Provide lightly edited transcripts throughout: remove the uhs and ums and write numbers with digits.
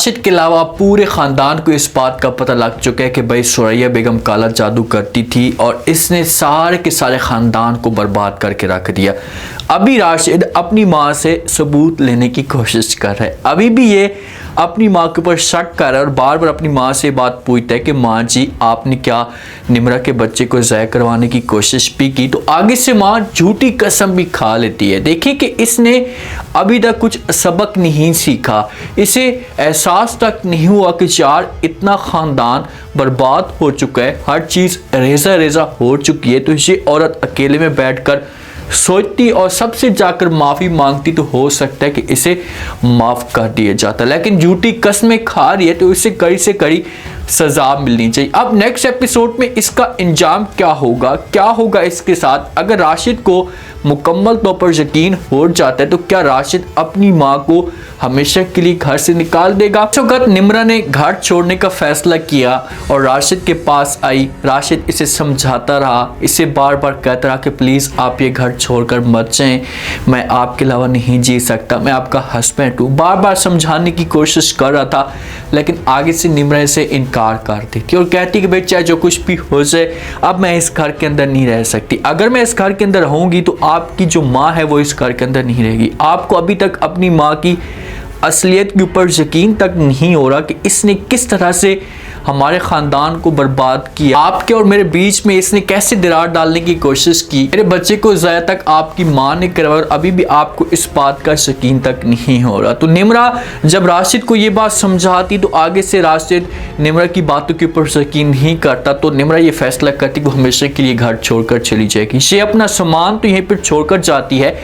राशिद के अलावा पूरे ख़ानदान को इस बात का पता लग चुका है कि भाई सुरैया बेगम काला जादू करती थी और इसने सारे के सारे ख़ानदान को बर्बाद करके रख दिया। अभी राशिद अपनी माँ से सबूत लेने की कोशिश कर रहा है, अभी भी ये अपनी माँ के ऊपर शक कर रहा है और बार बार अपनी माँ से बात पूछता है कि माँ जी आपने क्या निम्रा के बच्चे को ज़ाया करवाने की कोशिश भी की। तो आगे से माँ झूठी कसम भी खा लेती है। देखिए कि इसने अभी तक कुछ सबक नहीं सीखा, इसे एहसास तक नहीं हुआ कि यार इतना ख़ानदान बर्बाद हो चुका है, हर चीज़ रेज़ा रेज़ा हो चुकी है। तो ये औरत अकेले में बैठकर सोचती और सबसे जाकर माफ़ी मांगती तो हो सकता है कि इसे माफ़ कर दिया जाता, लेकिन झूठी कस्में खा रही है तो इसे कड़ी से कड़ी सज़ा मिलनी चाहिए। अब नेक्स्ट एपिसोड में इसका इंजाम क्या होगा इसके साथ। अगर राशिद को मुकम्मल तौर पर यकीन हो जाता है तो क्या राशिद अपनी माँ को हमेशा के लिए घर से निकाल देगा। इस वक्त निम्रा ने घर छोड़ने का फैसला किया और राशिद के पास आई। राशिद इसे समझाता रहा, इसे बार बार कहता रहा कि प्लीज़ आप ये घर छोड़कर मत जाएं, मैं आपके अलावा नहीं जी सकता, मैं आपका हस्बैंड हूँ। बार बार समझाने की कोशिश कर रहा था, लेकिन आगे से निम्रा से इनकार कर देती और कहती कि भाई चाहे जो कुछ भी हो जाए, अब मैं इस घर के अंदर नहीं रह सकती। अगर मैं इस घर के अंदर रहूँगी तो आपकी जो माँ है वो इस घर के अंदर नहीं रहेगी। आपको अभी तक अपनी माँ की असलियत के ऊपर यकीन तक नहीं हो रहा कि इसने किस तरह से हमारे ख़ानदान को बर्बाद किया, आपके और मेरे बीच में इसने कैसे दरार डालने की कोशिश की, मेरे बच्चे को ज़ाया तक आपकी माँ ने करवाया और अभी भी आपको इस बात का यकीन तक नहीं हो रहा। तो निम्रा जब राशिद को ये बात समझाती तो आगे से राशिद निम्रा की बातों के ऊपर यकीन नहीं करता। तो निम्रा ये फैसला करती कि वो हमेशा के लिए घर छोड़कर चली जाएगी। ये अपना सामान तो यहीं पर छोड़कर जाती है,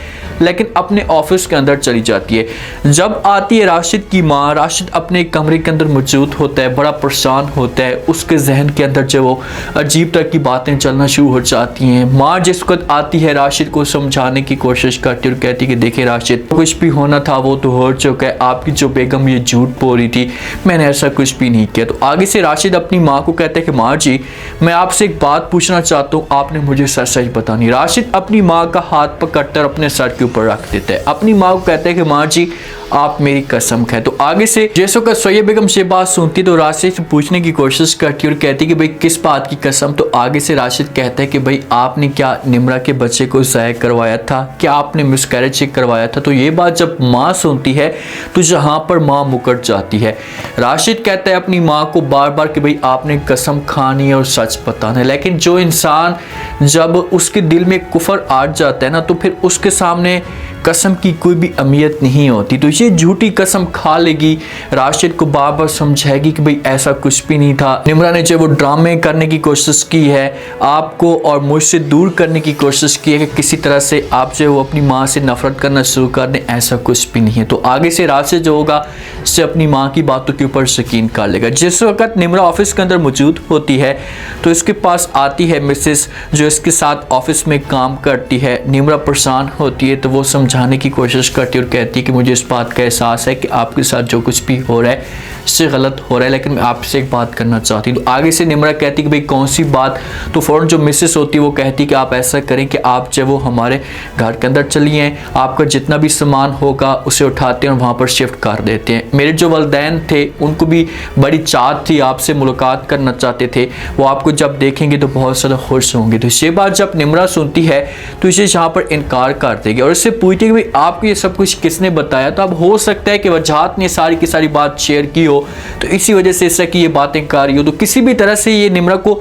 लेकिन अपने ऑफिस के अंदर चली जाती है। जब आती है राशिद की माँ, राशिद अपने कमरे के अंदर मौजूद होता है, बड़ा परेशान होता है। उसके जहन के अंदर जो वो अजीब तरह की बातें चलना शुरू हो जाती हैं। माँ जिस वक्त आती है राशिद को समझाने की कोशिश करती है और कहती है कि देखिए राशिद, कुछ भी होना था वो तो हो चुका है, आपकी जो बेगम ये झूठ बोल रही थी, मैंने ऐसा कुछ भी नहीं किया। तो आगे से राशिद अपनी माँ को कहता है कि माँ जी मैं आपसे एक बात पूछना चाहता हूँ, आपने मुझे सच सच बतानी। राशिद अपनी माँ का हाथ पकड़कर अपने सर के ऊपर रख देता है, अपनी माँ को कहता है कि माँ जी आप मेरी कसम खाए। तो आगे से जैसो का सुरैया बेगम से बात सुनती तो राशिद से पूछने की कोशिश करती और कहती कि भाई किस बात की कसम। तो आगे से राशिद कहता है कि भाई आपने क्या निम्रा के बच्चे को ज़ाया करवाया था, क्या आपने मिसकैरेज करवाया था। तो ये बात जब माँ सुनती है तो जहाँ पर माँ मुकर जाती है। राशिद कहता है अपनी माँ को बार बार कि भाई आपने कसम खानी है और सच बताना है, लेकिन जो इंसान जब उसके दिल में कुफर आ जाता है ना तो फिर उसके सामने कसम की कोई भी अहमियत नहीं होती। तो ये झूठी कसम खा लेगी, राशिद को बार बार समझाएगी कि भाई ऐसा कुछ भी नहीं था। निम्रा ने जो वो ड्रामे करने की कोशिश की है, आपको और मुझसे दूर करने की कोशिश की है कि किसी तरह से आप जो वो अपनी माँ से नफरत करना शुरू कर दें, ऐसा कुछ भी नहीं है। तो आगे से राशिद जो होगा से अपनी माँ की बातों के ऊपर यकीन कर लेगा। जिस वक्त निम्रा ऑफिस के अंदर मौजूद होती है तो इसके पास आती है मिसेस जो इसके साथ ऑफिस में काम करती है। निम्रा परेशान होती है तो वो समझाने की कोशिश करती है और कहती है कि मुझे इस बात का एहसास है कि आपके साथ जो कुछ भी हो रहा है इससे गलत हो रहा है, लेकिन मैं आपसे एक बात करना चाहती हूँ। तो आगे से निम्रा कहती है कि भाई कौन सी बात। तो फ़ौरन जो मिसेस होती है वो कहती है कि आप ऐसा करें कि आप जो वो हमारे घर के अंदर चलिए, आपका जितना भी सामान होगा उसे उठाते हैं और वहाँ पर शिफ्ट कर देते हैं। मेरे जो वालिदैन थे उनको भी बड़ी चाहत थी, आपसे मुलाकात करना चाहते थे, वो आपको जब देखेंगे तो बहुत ज़्यादा खुश होंगे। तो ये बात जब निम्रा सुनती है तो इसे यहाँ पर इनकार कर देगी और इससे पूछती है कि भाई आपको ये सब कुछ किसने बताया। तो अब हो सकता है कि वजहात ने सारी की सारी बात शेयर की हो, तो इसी वजह से इससे कि ये बातें कर रही हो। तो किसी भी तरह से ये निम्रा को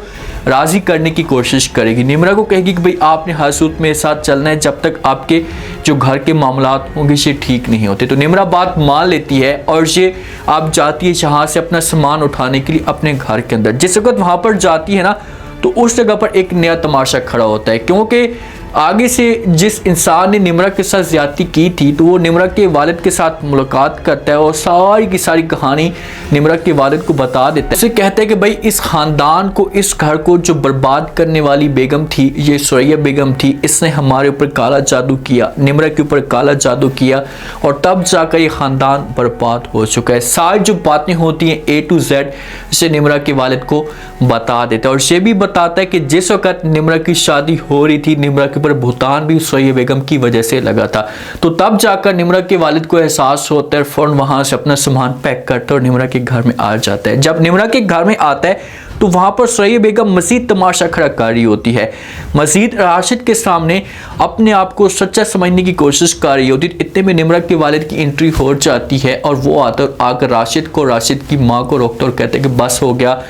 राज़ी करने की कोशिश करेगी। निम्रा को कहेगी कि भाई आपने हर सूरत मेरे साथ चलना है जब तक आपके जो घर के मामलात होंगे ये ठीक नहीं होते। तो निम्रा बात मान लेती है और ये आप जाती है जहाँ से अपना सामान उठाने के लिए अपने घर के अंदर। जिस वक्त वहाँ पर जाती है ना तो उस जगह पर एक नया तमाशा खड़ा होता है, क्योंकि आगे से जिस इंसान ने निम्रा के साथ ज़्यादती की थी तो वो निम्रा के वालिद के साथ मुलाकात करता है और सारी की सारी कहानी निम्रा के वालिद को बता देता है। उसे कहता है कि भाई इस ख़ानदान को, इस घर को जो बर्बाद करने वाली बेगम थी ये सुरैया बेगम थी, इसने हमारे ऊपर काला जादू किया, निम्रा के ऊपर काला जादू किया और तब जाकर ये ख़ानदान बर्बाद हो चुका है। सारी जो बातें होती हैं A to Z इसे निम्रा के वालिद को बता देता है और ये भी बताता है कि जिस वक्त निम्रा की शादी हो रही थी, निम्रा के के ऊपर भुगतान भी सुरैया बेगम की वजह से लगा था। तो तब जाकर निम्रा के वालिद को एहसास होता है, फौरन वहां से अपना सामान पैक करता है और निम्रा के घर में आ जाता है। जब निम्रा के घर में आता है तो वहां पर सुरैया बेगम मजीद तमाशा खड़ा कर रही होती है, मजीद राशिद के सामने अपने आप को सच्चा समझने की कोशिश कर रही होती है। इतने में निम्रा के वालिद की एंट्री हो जाती है और वो आकर राशिद की माँ को रोकता और कहते हैं कि बस हो गया,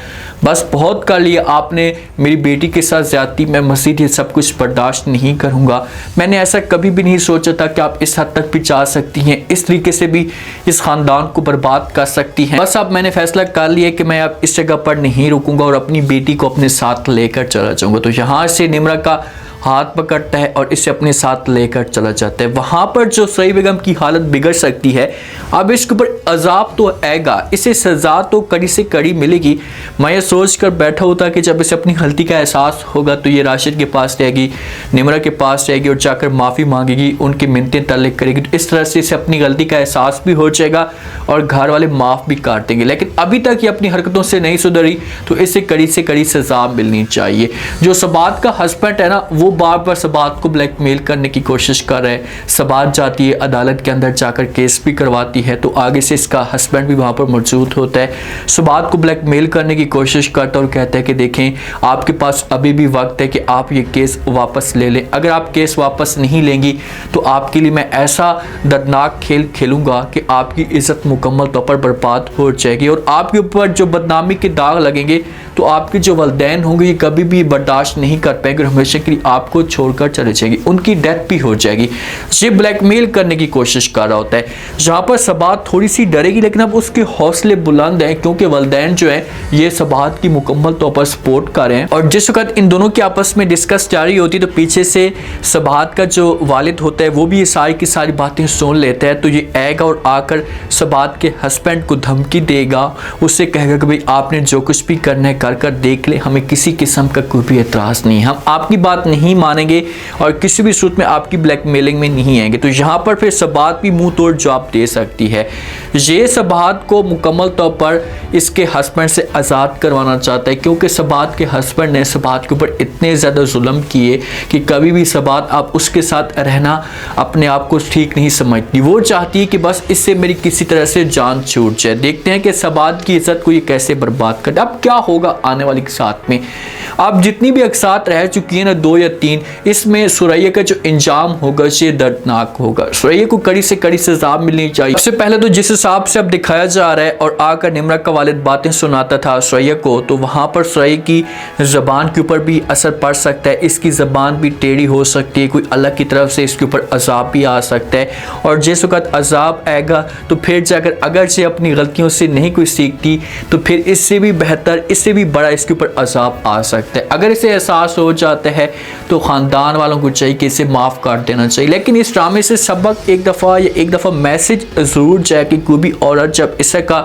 बस बहुत कर लिया आपने मेरी बेटी के साथ ज्यादती, मैं मजीद ये सब कुछ बर्दाश्त नहीं करूँगा। मैंने ऐसा कभी भी नहीं सोचा था कि आप इस हद तक भी जा सकती हैं, इस तरीके से भी इस ख़ानदान को बर्बाद कर सकती हैं। बस अब मैंने फैसला कर लिया कि मैं अब इस जगह पर नहीं रुकूंगा और अपनी बेटी को अपने साथ लेकर चला जाऊँगा। तो यहाँ से निम्रा का हाथ पकड़ता है और इसे अपने साथ लेकर चला जाता है। वहां पर जो सुरैया बेगम की हालत बिगड़ सकती है, अब इसके ऊपर अजाब तो आएगा, इसे सजा तो कड़ी से कड़ी मिलेगी। मैं ये सोच कर बैठा होता कि जब इसे अपनी गलती का एहसास होगा तो ये राशिद के पास जाएगी, निम्रा के पास जाएगी और जाकर माफ़ी मांगेगी, उनकी मिन्नतें तलब करेगी। तो इस तरह से इसे अपनी गलती का एहसास भी हो जाएगा और घर वाले माफ़ भी कर देंगे। लेकिन अभी तक ये अपनी हरकतों से नहीं सुधरी तो इसे कड़ी से कड़ी सजा मिलनी चाहिए। जो सबात का हस्बैंड है ना, वो बार बार सबात को ब्लैकमेल करने की कोशिश कर रहे हैं। सबात जाती है अदालत के अंदर जाकर केस भी करवाती है, तो आगे से इसका हस्बैंड भी वहां पर मौजूद होता है। सबात को ब्लैकमेल करने की कोशिश करता और कहता है कि देखें आपके पास अभी भी वक्त है कि आप ये केस वापस ले लें, अगर आप केस वापस नहीं लेंगी तो आपके लिए मैं ऐसा दर्दनाक खेल खेलूंगा कि आपकी इज्जत मुकम्मल तौर पर बर्बाद हो जाएगी और आपके ऊपर जो बदनामी के दाग लगेंगे तो आपके जो वालिदैन होंगे ये कभी भी बर्दाश्त नहीं कर पाएंगे और हमेशा के लिए आपको छोड़कर चले जाएंगे, उनकी डेथ भी हो जाएगी। ये ब्लैकमेल करने की कोशिश कर रहा होता है। जहाँ पर सबात थोड़ी सी डरेगी लेकिन अब उसके हौसले बुलंद हैं क्योंकि वालिदैन जो है ये सबात की मुकम्मल तौर पर सपोर्ट कर रहे हैं। और जिस वक्त इन दोनों की आपस में डिस्कस जारी होती है तो पीछे से सबात का जो वालिद होता है वो भी ये सारी की सारी बातें सुन लेता है। तो ये आएगा और आकर सबात के हस्बैंड को धमकी देगा, उससे कहेगा कि भाई आपने जो कुछ भी करना है कर देख ले, हमें किसी किस्म का कोई भी एतराज़ नहीं है, हम आपकी बात नहीं मानेंगे और किसी भी सूरत में आपकी ब्लैकमेलिंग में नहीं आएंगे। तो यहाँ पर फिर सबात भी मुंह तोड़ जवाब दे सकती है। ये सबात को मुकम्मल तौर पर इसके हस्बैंड से आज़ाद करवाना चाहता है क्योंकि सबात के हस्बैंड ने सबात के ऊपर इतने ज़्यादा जुल्म किए कि कभी भी सबात आप उसके साथ रहना अपने आप को ठीक नहीं समझती। वो चाहती है कि बस इससे मेरी किसी तरह से जान छूट जाए। देखते हैं कि सबात की इज्जत को ये कैसे बर्बाद करे। अब क्या होगा आने वाली साथ में, अब जितनी भी अकसात रह चुकी है ना 2 या 3, इसमें सुरैया का जो इंजाम होगा ये दर्दनाक होगा। सुरैया को कड़ी से कड़ी सजा मिलनी चाहिए। सबसे पहले तो जिस हिसाब से अब दिखाया जा रहा है और आकर निम्रा का वालिद बातें सुनाता था सुरैया को, तो वहां पर सुरैया की जबान के ऊपर भी असर पड़ सकता है, इसकी जबान भी टेढ़ी हो सकती है, कोई अल्लाह की तरफ से इसके ऊपर अजाब भी आ सकता है। और जिस वक्त अजाब आएगा तो फिर जाकर अगर से अपनी गलतियों से नहीं कोई सीखती तो फिर इससे भी बेहतर, इससे भी बड़ा इसके ऊपर अजाब आ सकता है। अगर इसे एहसास हो जाता है तो ख़ानदान वालों को चाहिए कि इसे माफ़ कर देना चाहिए। लेकिन इस ड्रामे से सबक एक दफ़ा मैसेज ज़रूर जाए कि कोई भी औरत जब इसका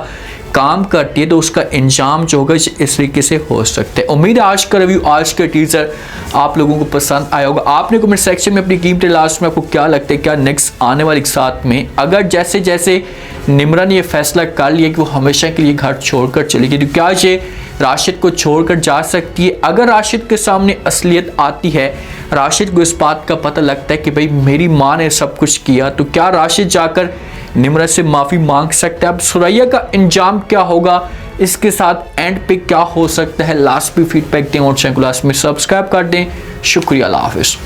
काम करती है तो उसका इंजाम जो होगा इस तरीके से हो सकता है। उम्मीद है आज का रिव्यू, आज का टीजर आप लोगों को पसंद आया होगा। आपने कमेंट सेक्शन में अपनी कीमती लास्ट में आपको क्या लगता है, क्या नेक्स्ट आने वाले साथ में अगर जैसे जैसे निम्रा ने ये फैसला कर लिया कि वो हमेशा के लिए घर छोड़कर चलेगी तो क्या ये राशिद को छोड़कर जा सकती है। अगर राशिद के सामने असलियत आती है, राशिद को इस बात का पता लगता है कि भाई मेरी माँ ने सब कुछ किया, तो क्या राशिद जाकर निम्रा से माफ़ी मांग सकता है। अब सुरैया का इंजाम क्या होगा, इसके साथ एंड पे क्या हो सकता है, लास्ट भी फीडबैक दें और चैनल को लास्ट में सब्सक्राइब कर दें। शुक्रिया, अल्लाह हाफिज़।